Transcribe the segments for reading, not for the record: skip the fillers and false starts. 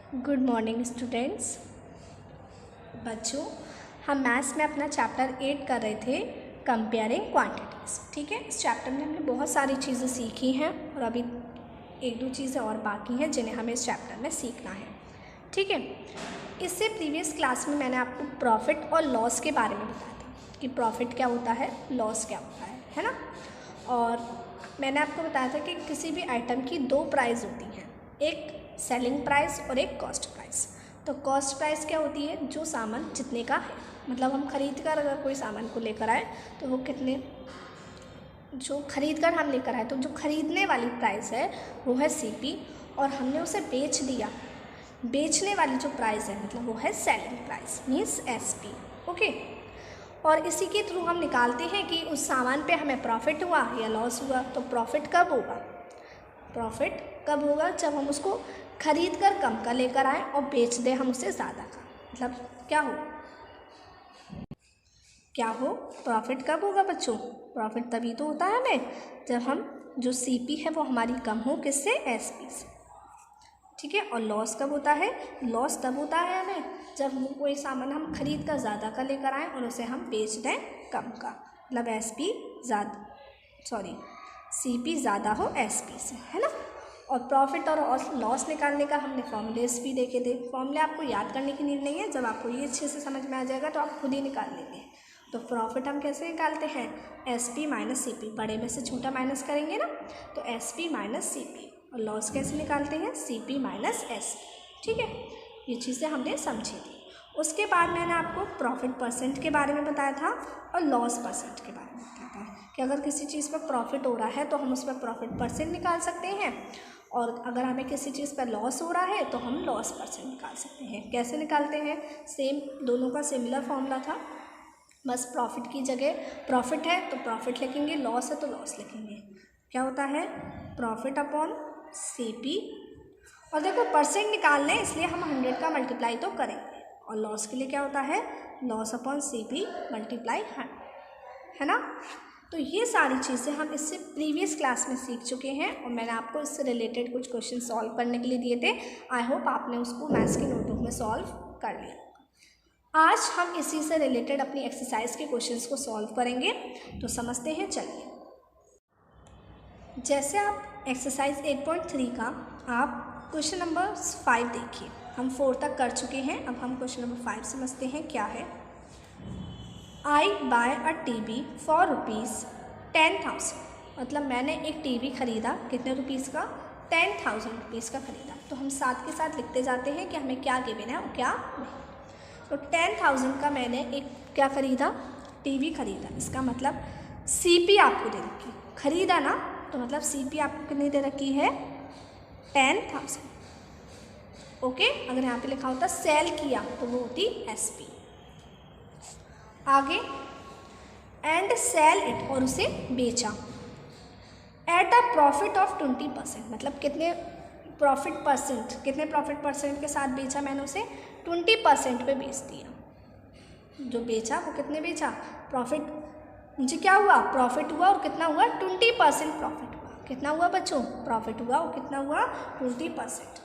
Good morning students. बच्चों, हम maths में अपना चैप्टर 8 कर रहे थे, कंपेयरिंग क्वांटिटीज़। ठीक है, इस चैप्टर में हमने बहुत सारी चीज़ें सीखी हैं और अभी एक दो चीज़ें और बाकी हैं जिन्हें हमें इस चैप्टर में सीखना है। ठीक है, इससे प्रीवियस क्लास में मैंने आपको प्रॉफिट और लॉस के बारे में बताया था कि प्रॉफिट क्या होता है, लॉस क्या होता है ना। और मैंने आपको बताया था कि किसी भी आइटम की दो प्राइस होती हैं, एक सेलिंग प्राइस और एक कॉस्ट प्राइस। तो कॉस्ट प्राइस क्या होती है, जो सामान जितने का है, मतलब हम खरीद कर अगर कोई सामान को लेकर आए तो वो कितने, जो खरीद कर हम लेकर आए तो जो खरीदने वाली प्राइस है वो है सीपी, और हमने उसे बेच दिया, बेचने वाली जो प्राइस है मतलब वो है selling price, means SP. Okay, और इसी के थ्रू हम निकालते हैं कि उस सामान पे हमें प्रॉफिट हुआ या लॉस हुआ। तो प्रॉफिट कब होगा, प्रॉफिट कब होगा, जब हम उसको खरीद कर कम का लेकर आएँ और बेच दें हम उसे ज़्यादा का। मतलब क्या हो प्रॉफिट कब होगा बच्चों, प्रॉफिट तभी तो होता है हमें जब हम जो सीपी है वो हमारी कम हो, किससे, एसपी से। ठीक है, और लॉस कब होता है, लॉस तब होता है हमें जब कोई सामान हम खरीद कर ज़्यादा का लेकर आएँ और उसे हम बेच दें कम का, मतलब एसपी ज़्यादा, सॉरी सीपी ज़्यादा हो एसपी से, है ना। और प्रॉफिट और लॉस निकालने का हमने फॉर्मूलेस भी देखे थे। फॉर्मूले आपको याद करने की नीड नहीं है, जब आपको ये अच्छे से समझ में आ जाएगा तो आप खुद ही निकाल लेंगे। तो प्रॉफिट हम कैसे निकालते हैं, S P minus C P, बड़े में से छोटा माइनस करेंगे ना, तो S P minus C P. और लॉस कैसे निकालते हैं, C P minus S P. ठीक है, ये चीज़ें हमने समझी थी। उसके बाद मैंने आपको प्रॉफिट परसेंट के बारे में बताया था और लॉस परसेंट के बारे में बताया था कि अगर किसी चीज़ पर प्रॉफिट हो रहा है तो हम उस पर प्रॉफिट परसेंट निकाल सकते हैं, और अगर हमें किसी चीज़ पर लॉस हो रहा है तो हम लॉस परसेंट निकाल सकते हैं। कैसे निकालते हैं, सेम, दोनों का सिमिलर फॉर्मूला था, बस प्रॉफिट की जगह प्रॉफिट है तो प्रॉफिट लिखेंगे, लॉस है तो लॉस लिखेंगे। क्या होता है, प्रॉफिट अपॉन सी पी, और देखो परसेंट निकालना है इसलिए हम 100 का मल्टीप्लाई तो करेंगे, और लॉस के लिए क्या होता है, loss upon C P multiply 100, है ना। तो ये सारी चीज़ें हम इससे प्रीवियस क्लास में सीख चुके हैं और मैंने आपको इससे रिलेटेड कुछ क्वेश्चन सॉल्व करने के लिए दिए थे। आई होप आपने उसको मैथ्स की नोटबुक में सॉल्व कर लिया। आज हम इसी से रिलेटेड अपनी एक्सरसाइज के क्वेश्चंस को सॉल्व करेंगे, तो समझते हैं, चलिए। जैसे आप एक्सरसाइज 8.3 का आप क्वेश्चन नंबर 5 देखिए, हम 4 तक कर चुके हैं, अब हम क्वेश्चन नंबर 5 समझते हैं क्या है। आई बाय अ टीवी फॉर ₹10,000, मतलब मैंने एक टीवी खरीदा, कितने रुपीज़ का, 10,000 रुपीज़ का खरीदा। तो हम साथ के साथ लिखते जाते हैं कि हमें क्या गिवन है और क्या नहीं। तो 10,000 का मैंने एक क्या खरीदा, टीवी खरीदा, इसका मतलब सीपी आपको दे रखी, खरीदा ना, तो मतलब सीपी आपको कितनी दे रखी है, 10,000। ओके, अगर यहाँ पे लिखा होता सेल किया तो वो होती एसपी। आगे, एंड सेल इट, और उसे बेचा, एट अ प्रॉफिट ऑफ 20%, मतलब कितने प्रॉफिट परसेंट, कितने प्रॉफिट परसेंट के साथ बेचा मैंने उसे, 20% पे बेच दिया। जो बेचा वो कितने बेचा, प्रॉफिट, मुझे क्या हुआ, प्रॉफिट हुआ, और कितना हुआ, 20% प्रॉफिट हुआ। कितना हुआ बच्चों, प्रॉफिट हुआ, और कितना हुआ, 20%।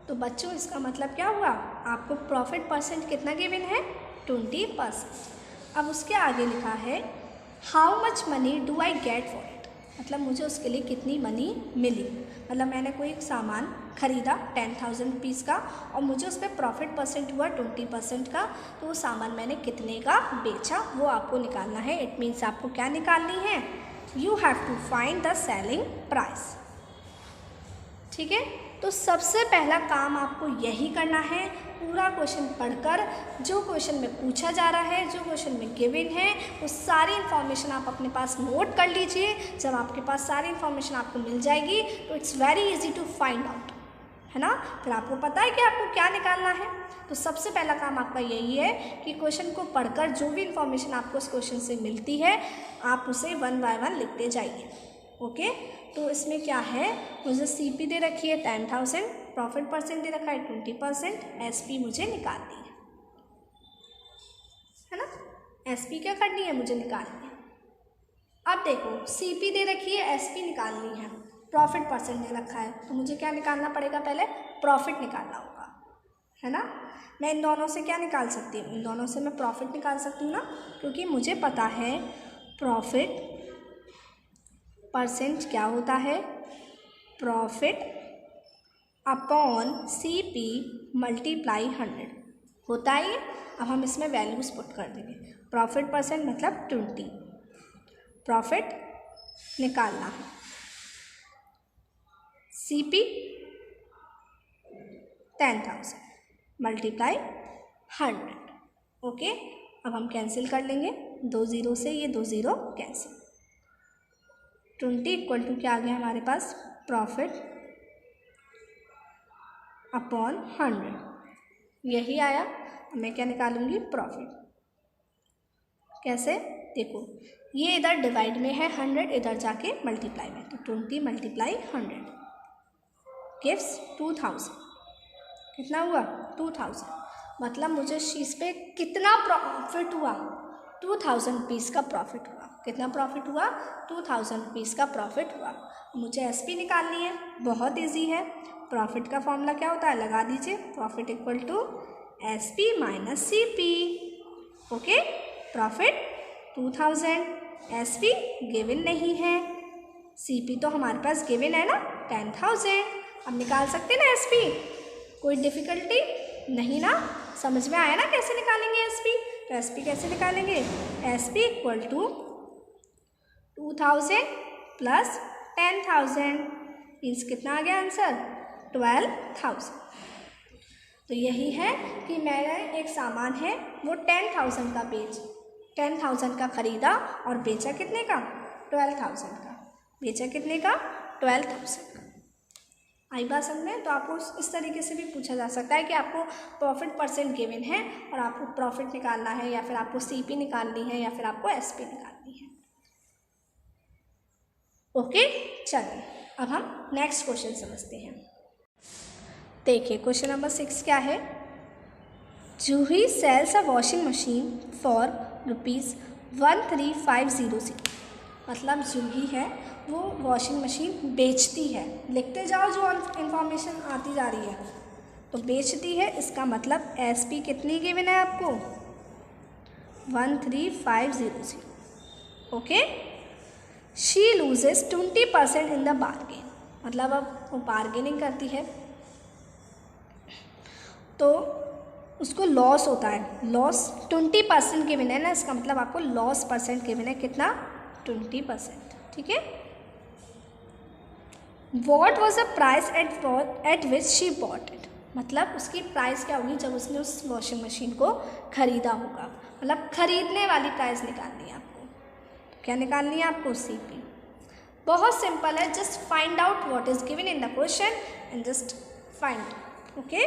तो बच्चों इसका मतलब क्या हुआ, आपको प्रॉफिट परसेंट कितना गिवन है, 20%। अब उसके आगे लिखा है, how much money do I get for it, मतलब मुझे उसके लिए कितनी मनी मिली। मतलब मैंने कोई सामान खरीदा 10,000 रुपीज़ का और मुझे उस पर प्रॉफिट परसेंट हुआ 20% का, तो वो सामान मैंने कितने का बेचा वो आपको निकालना है। इट मीन्स आपको क्या निकालनी है, you have to find the selling price. ठीक है, तो सबसे पहला काम आपको यही करना है, पूरा क्वेश्चन पढ़कर जो क्वेश्चन में पूछा जा रहा है, जो क्वेश्चन में गिवन है, वो सारी इन्फॉर्मेशन आप अपने पास नोट कर लीजिए। जब आपके पास सारी इन्फॉर्मेशन आपको मिल जाएगी तो it's very easy to find out, है ना। फिर आपको पता है कि आपको क्या निकालना है। तो सबसे पहला काम आपका यही है कि क्वेश्चन को पढ़कर जो भी इन्फॉर्मेशन आपको उस क्वेश्चन से मिलती है आप उसे 1 बाय 1 लिखते जाइए। ओके, तो इसमें क्या है, मुझे सीपी दे रखी है 10,000, प्रॉफिट परसेंट दे रखा है 20%, एसपी मुझे निकालनी है ना। एसपी क्या करनी है, मुझे निकालनी है। अब देखो सीपी दे रखी है, एसपी निकालनी है, प्रॉफिट परसेंट दे रखा है, तो मुझे क्या निकालना पड़ेगा, पहले प्रॉफिट निकालना होगा, है ना। मैं इन दोनों से क्या निकाल सकती हूँ, इन दोनों से मैं प्रॉफिट निकाल सकती हूँ ना, क्योंकि मुझे पता है प्रॉफिट परसेंट क्या होता है, प्रॉफिट अपॉन CP मल्टीप्लाई 100 होता है। अब हम इसमें वैल्यूज़ पुट कर देंगे। प्रॉफिट परसेंट मतलब 20, प्रॉफिट निकालना है, CP 10,000 मल्टीप्लाई 100। ओके, अब हम कैंसिल कर लेंगे, 2 0 से ये 2 0 कैंसिल। 20 इक्वल टू क्या आ गया हमारे पास, प्रॉफिट अपॉन 100, यही आया। मैं क्या निकालूंगी, प्रॉफिट। कैसे, देखो ये इधर डिवाइड में है 100, इधर जाके मल्टीप्लाई में, तो 20 मल्टीप्लाई 100 गिव्स 2000। कितना हुआ, 2000। मतलब मुझे इस चीज़ पे कितना प्रॉफिट हुआ, 2000 रुपीज़ का प्रॉफिट हुआ। कितना प्रॉफिट हुआ, 2000 रुपीज़ का प्रॉफिट हुआ। मुझे SP निकालनी है, बहुत इजी है। प्रॉफिट का फॉर्मूला क्या होता है, लगा दीजिए, profit equal to SP minus CP। Okay, profit 2000, SP given नहीं है, CP तो हमारे पास गिवन है ना 10,000। अब निकाल सकते ना SP, कोई डिफ़िकल्टी नहीं ना, समझ में आया ना कैसे निकालेंगे SP। तो SP कैसे निकालेंगे, SP equal to 2000 plus 10,000 means कितना आ गया आंसर, 12,000। तो यही है कि मेरा एक सामान है वो 10,000 का 10,000 का ख़रीदा और बेचा कितने का, 12,000 का। बेचा कितने का, 12,000 का। आई बात समझ में। तो आपको इस तरीके से भी पूछा जा सकता है कि आपको प्रॉफिट परसेंट गिवन है और आपको प्रॉफिट निकालना है, या फिर आपको CP निकालनी है, या फिर आपको SP निकालनी है। ओके, चलिए अब हम नेक्स्ट क्वेश्चन समझते हैं। देखिए क्वेश्चन नंबर 6 क्या है, Juhi sells a washing machine for ₹13,500। मतलब जूही है वो वॉशिंग मशीन बेचती है, लिखते जाओ जो इन्फॉर्मेशन आती जा रही है। तो बेचती है, इसका मतलब SP कितनी गिवन है आपको, 13,500। Okay, she loses 20% in the bargain. मतलब अब वो बार्गेनिंग करती है तो उसको लॉस होता है, लॉस 20% गिवन है ना, इसका मतलब आपको लॉस परसेंट गिवन है, कितना, 20%। ठीक है। What was the price at which she bought it. मतलब उसकी प्राइस क्या होगी जब उसने उस वॉशिंग मशीन को ख़रीदा होगा। मतलब ख़रीदने वाली प्राइस निकालनी है आपको। क्या निकालनी है आपको, CP। बहुत सिंपल है, just find out what is given in the question and just find. Okay,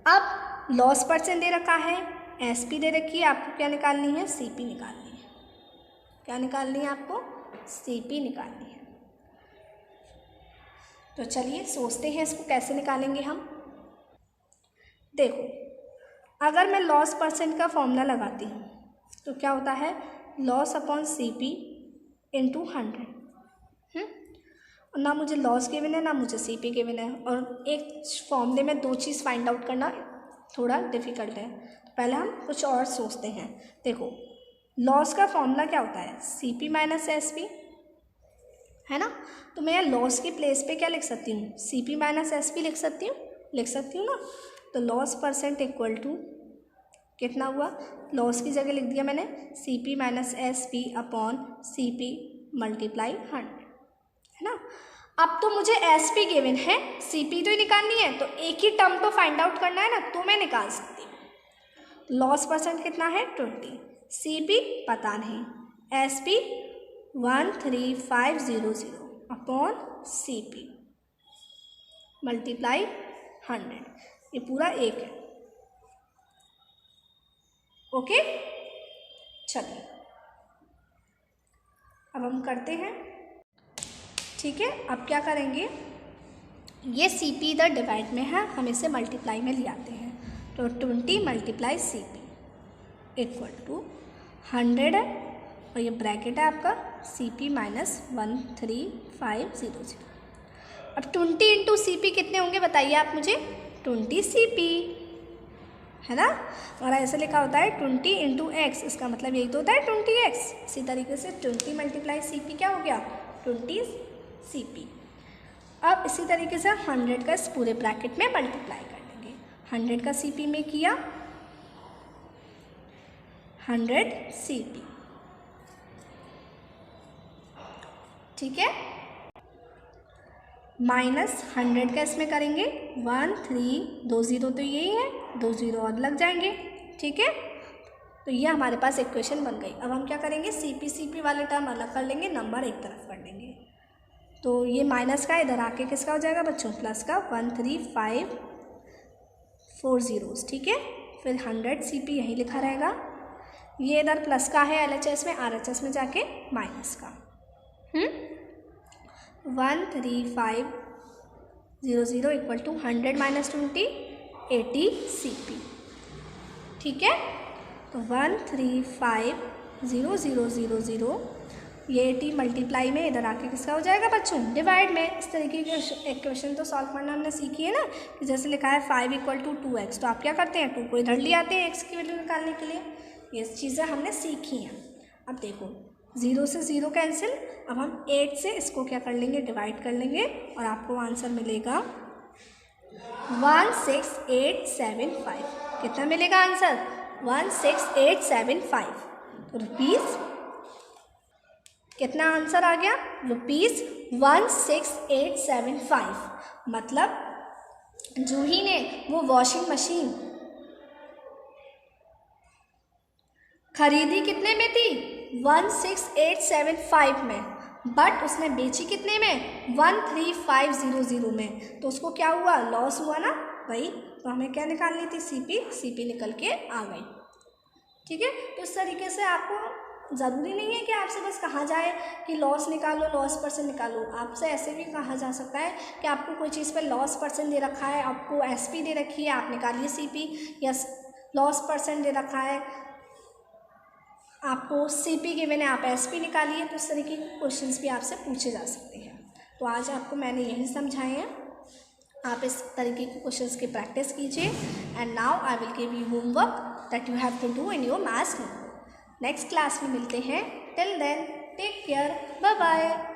अब लॉस परसेंट दे रखा है, SP दे रखी है, आपको क्या निकालनी है, CP निकालनी है। क्या निकालनी है आपको, CP निकालनी है। तो चलिए सोचते हैं इसको कैसे निकालेंगे हम। देखो अगर मैं लॉस परसेंट का फॉर्मूला लगाती हूँ तो क्या होता है, लॉस अपॉन CP इंटू 100। ना मुझे लॉस गिवन है ना मुझे CP गिवन है, और एक फॉर्मूले में दो चीज़ फाइंड आउट करना थोड़ा डिफ़िकल्ट है। तो पहले हम कुछ और सोचते हैं। देखो लॉस का फॉर्मूला क्या होता है, CP माइनस SP, है ना। तो मैं लॉस की प्लेस पे क्या लिख सकती हूँ, CP माइनस SP लिख सकती हूँ ना। तो लॉस परसेंट इक्वल टू कितना हुआ, लॉस की जगह लिख दिया मैंने CP minus SP upon CP multiply 100, है ना। अब तो मुझे SP गिवन है, CP तो ही निकालनी है, तो एक ही टर्म तो फाइंड आउट करना है ना, तो मैं निकाल सकती हूँ। लॉस परसेंट कितना है 20, CP पता नहीं, SP 13,500 अपॉन CP मल्टीप्लाई 100, ये पूरा एक है। ओके, चलिए अब हम करते हैं। ठीक है, अब क्या करेंगे, ये CP इधर डिवाइड में है, हम इसे मल्टीप्लाई में ले आते हैं। तो 20 मल्टीप्लाई CP इक्वल टू 100 है, और ये ब्रैकेट है आपका CP माइनस 13500। अब 20 इंटू CP कितने होंगे बताइए आप मुझे? 20 CP है ना। और ऐसे लिखा होता है 20 इंटू एक्स, इसका मतलब यही तो होता है 20x। इसी तरीके से 20 मल्टीप्लाई CP क्या हो गया? 20 CP। अब इसी तरीके से 100 का इस पूरे ब्रैकेट में मल्टीप्लाई कर लेंगे। 100 का CP में किया 100 CP, ठीक है। माइनस 100 का इसमें करेंगे 1 3 2 0 तो यही है, 2 0 और लग जाएंगे, ठीक है। तो ये हमारे पास इक्वेशन बन गई। अब हम क्या करेंगे? CP वाले टर्म अलग कर लेंगे, नंबर एक तरफ कर लेंगे। तो ये माइनस का इधर आके किसका हो जाएगा बच्चों? प्लस का 13540, ठीक है। फिर 100 CP यहीं लिखा रहेगा। ये इधर प्लस का है LHS में, RHS में जाके माइनस का 13500 इक्वल टू 100 माइनस 20 80 CP, ठीक है। तो 1350000 ये 80 मल्टीप्लाई में इधर आके किसका हो जाएगा बच्चों? डिवाइड में। इस तरीके की इक्वेशन तो सॉल्व करना हमने सीखी है ना, कि जैसे लिखा है 5 इक्वल टू 2x, तो आप क्या करते हैं? 2 को इधर ले आते हैं x की वैल्यू निकालने के लिए। ये चीज़ें हमने सीखी हैं। अब देखो 0 से 0 कैंसिल। अब हम 8 से इसको क्या कर लेंगे? डिवाइड कर लेंगे और आपको आंसर मिलेगा 16875। कितना मिलेगा आंसर? 16875। तो रुपीज़ कितना आंसर आ गया? रुपीज़ 16875। मतलब जूही ने वो वॉशिंग मशीन खरीदी कितने में थी? 16875 में, बट उसने बेची कितने में? 13500 में। तो उसको क्या हुआ? लॉस हुआ ना भाई। तो हमें क्या निकालनी थी? CP निकल के आ गई, ठीक है। तो इस तरीके से आपको ज़रूरी नहीं है कि आपसे बस कहा जाए कि लॉस निकालो, लॉस परसेंट निकालो। आपसे ऐसे भी कहा जा सकता है कि आपको कोई चीज़ पर लॉस परसेंट दे रखा है, आपको SP दे रखी है, आप निकालिए CP, या लॉस परसेंट दे रखा है आपको, CP गिवन है, आप SP निकालिए। तो इस तरीके के क्वेश्चंस भी आपसे पूछे जा सकते हैं। तो आज आपको मैंने यही समझाए हैं। आप इस तरीके के क्वेश्चंस की प्रैक्टिस कीजिए। And now I will give you homework that you have to do in your maths notebook. Next class में मिलते हैं। Till then take care, bye bye.